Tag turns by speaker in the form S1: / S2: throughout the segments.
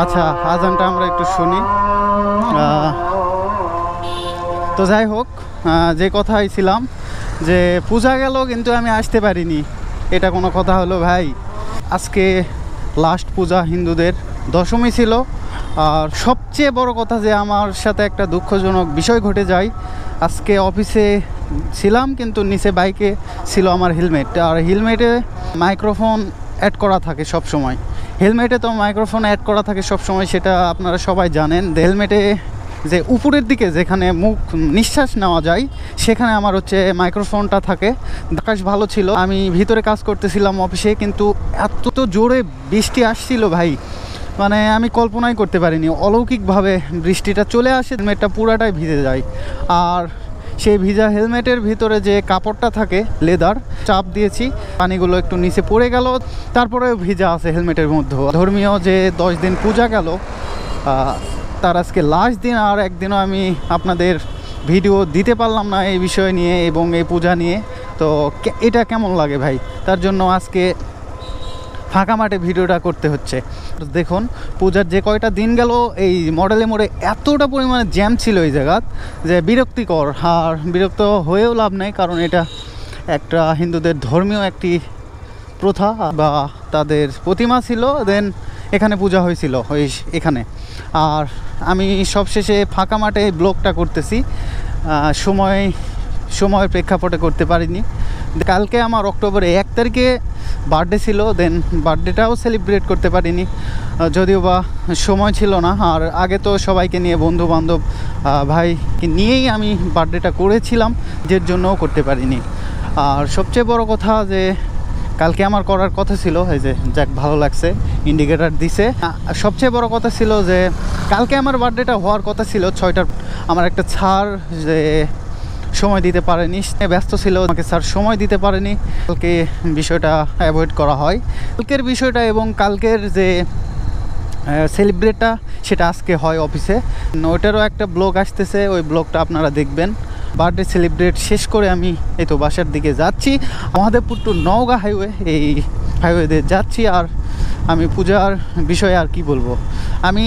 S1: আচ্ছা, আজানটা আমরা একটু শুনি। তো যাই হোক, যে কথাই ছিলাম যে পূজা গেল কিন্তু আমি আসতে পারিনি, এটা কোনো কথা হলো ভাই? আজকে লাস্ট পূজা হিন্দুদের, দশমী ছিল। আর সবচেয়ে বড় কথা যে আমার সাথে একটা দুঃখজনক বিষয় ঘটে যায়। আজকে অফিসে ছিলাম কিন্তু নিচে বাইকে ছিল আমার হেলমেট, আর হেলমেটে মাইক্রোফোন অ্যাড করা থাকে সব সময়। হেলমেটে তো মাইক্রোফোন অ্যাড করা থাকে সব সময়, সেটা আপনারা সবাই জানেন। হেলমেটে যে উপরের দিকে যেখানে মুখ নিঃশ্বাস নেওয়া যায় সেখানে আমার হচ্ছে মাইক্রোফোনটা থাকে। আকাশ ভালো ছিল, আমি ভিতরে কাজ করতেছিলাম অফিসে, কিন্তু এত তো জোরে বৃষ্টি আসছিল ভাই, মানে আমি কল্পনাই করতে পারিনি। অলৌকিকভাবে বৃষ্টিটা চলে আসে, হেলমেটটা পুরাটাই ভিজে যায়। আর সেই ভিজা হেলমেটের ভিতরে যে কাপড়টা থাকে লেদার, চাপ দিয়েছি, পানিগুলো একটু নিচে পড়ে গেল, তারপরেও ভিজা আছে হেলমেটের মধ্যে। ধর্মীয় যে 10 দিন পূজা গেল, তার আজকে লাস্ট দিন, আর একদিনও আমি আপনাদের ভিডিও দিতে পারলাম না এই বিষয় নিয়ে এবং এই পূজা নিয়ে। তো এটা কেমন লাগে ভাই? তার জন্য আজকে ফাঁকা মাঠে ভিডিওটা করতে হচ্ছে। দেখুন, পূজার যে কয়টা দিন গেল এই মডেলে মোড়ে এতটা পরিমাণে জ্যাম ছিল এই জায়গাত যে বিরক্তিকর। আর বিরক্ত হয়েও লাভ নেই, কারণ এটা একটা হিন্দুদের ধর্মীয় একটি প্রথা বা তাদের প্রতিমা ছিল। দেন এখানে পূজা হয়েছিল এখানে। আর আমি সবশেষে ফাঁকা মাঠে ব্লগটা করতেছি, সময়ের প্রেক্ষাপটে করতে পারিনি। কালকে আমার অক্টোবরে 1 তারিখে বার্থডে ছিল, দেন বার্থডেটাও সেলিব্রেট করতে পারিনি, যদিও বা সময় ছিল না। আর আগে তো সবাইকে নিয়ে, বন্ধু বান্ধব ভাইকে নিয়েই আমি বার্থডেটা করেছিলাম, যের জন্যও করতে পারিনি। আর সবচেয়ে বড় কথা যে কালকে আমার করার কথা ছিল, এই যে যাক ভালো লাগছে, ইন্ডিকেটার দিছে। সবচেয়ে বড় কথা ছিল যে কালকে আমার বার্থডেটা হওয়ার কথা ছিল 6টার। আমার একটা ছাড় যে সময় দিতে পারেনি, ব্যস্ত ছিল, আমাকে স্যার সময় দিতে পারেনি। কালকে বিষয়টা অ্যাভয়েড করা হয়, কালকের বিষয়টা, এবং কালকের যে সেলিব্রেটটা সেটা আজকে হয় অফিসে। ওইটারও একটা ব্লগ আসতেছে, ওই ব্লগটা আপনারা দেখবেন। বার্থডে সেলিব্রেট শেষ করে আমি এই তো বাসার দিকে যাচ্ছি, মহাদেবপুর টু নওগাঁ হাইওয়ে, এই হাইওয়েতে যাচ্ছি। আর আমি পূজার বিষয়ে আর কি বলবো, আমি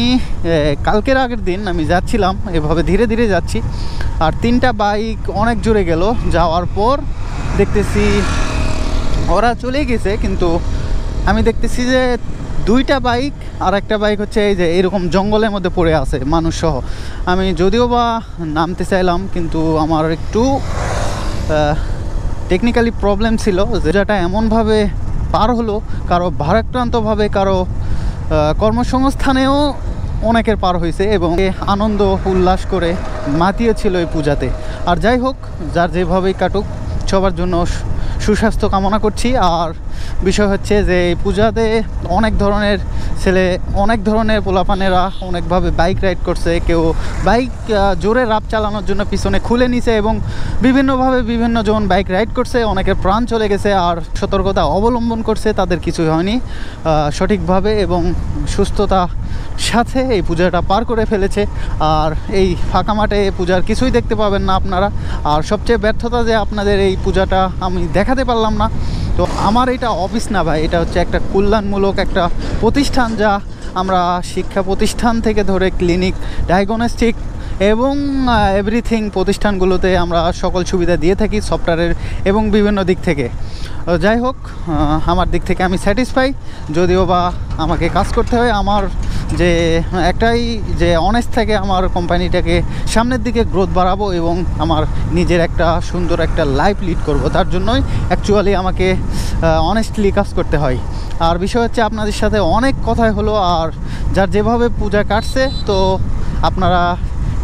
S1: কালকের আগের দিন আমি যাচ্ছিলাম এভাবে ধীরে ধীরে যাচ্ছি, আর 3টা বাইক অনেক জোরে গেল। যাওয়ার পর দেখতেছি ওরা চলে গেছে, কিন্তু আমি দেখতেছি যে 2টা বাইক আর একটা বাইক হচ্ছে এই যে এরকম জঙ্গলের মধ্যে পড়ে আছে মানুষ সহ। আমি যদিও বা নামতে চাইলাম, কিন্তু আমার একটু টেকনিক্যালি প্রবলেম ছিল, যেটা এমনভাবে পার হলো, কারো ভারাক্রান্তভাবে, কারো কর্মসংস্থানেও অনেকের পার হয়েছে, এবং আনন্দ উল্লাস করে মাতিয়েছিল এই পূজাতে। আর যাই হোক, যার যেভাবেই কাটুক, সবার জন্য সুস্বাস্থ্য কামনা করছি। আর বিষয় হচ্ছে যে এই পূজাতে অনেক ধরনের ছেলে, অনেক ধরনের পোলাপানেরা অনেকভাবে বাইক রাইড করছে। কেউ বাইক জোরে রাপ চালানোর জন্য পিছনে খুলে নিছে, এবং বিভিন্নভাবে বিভিন্নজন বাইক রাইড করছে। অনেকের প্রাণ চলে গেছে, আর সতর্কতা অবলম্বন করছে, তাদের কিছুই হয়নি সঠিকভাবে, এবং সুস্থতা সাথে এই পূজাটা পার করে ফেলেছে। আর এই ফাঁকা মাঠে পূজার কিছুই দেখতে পাবেন না আপনারা। আর সবচেয়ে ব্যর্থতা যে আপনাদের এই পূজাটা আমি দেখাতে পারলাম না। তো আমার এটা অফিস না ভাই, এটা হচ্ছে একটা কল্যাণমূলক একটা প্রতিষ্ঠান, যা আমরা শিক্ষা প্রতিষ্ঠান থেকে ধরে ক্লিনিক, ডায়াগনস্টিক এবং এভরিথিং প্রতিষ্ঠানগুলোতে আমরা সকল সুবিধা দিয়ে থাকি সফটওয়্যারের এবং বিভিন্ন দিক থেকে। যাই হোক, আমার দিক থেকে আমি স্যাটিসফাই, যদিও বা আমাকে কাজ করতে হয়। আমার যে একটাই যে অনেস্ট থেকে আমার কোম্পানিটাকে সামনের দিকে গ্রোথ বাড়াবো এবং আমার নিজের একটা সুন্দর একটা লাইফ লিড করব, তার জন্যই অ্যাকচুয়ালি আমাকে অনেস্টলি কাজ করতে হয়। আর বিষয় হচ্ছে আপনাদের সাথে অনেক কথাই হলো, আর যার যেভাবে পূজা কাটছে তো আপনারা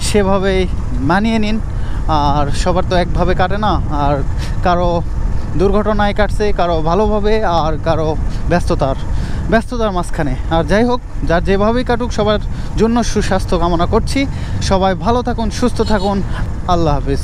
S1: সেভাবেই মানিয়ে নিন। আর সবার তো একভাবে কাটে না, আর কারো দুর্ঘটনায় কাটছে, কারো ভালোভাবে, আর কারো ব্যস্ততার মাঝখানে। আর যাই হোক, যার যেভাবেই কাটুক, সবার জন্য সুস্বাস্থ্য কামনা করছি। সবাই ভালো থাকুন, সুস্থ থাকুন। আল্লাহ হাফিজ।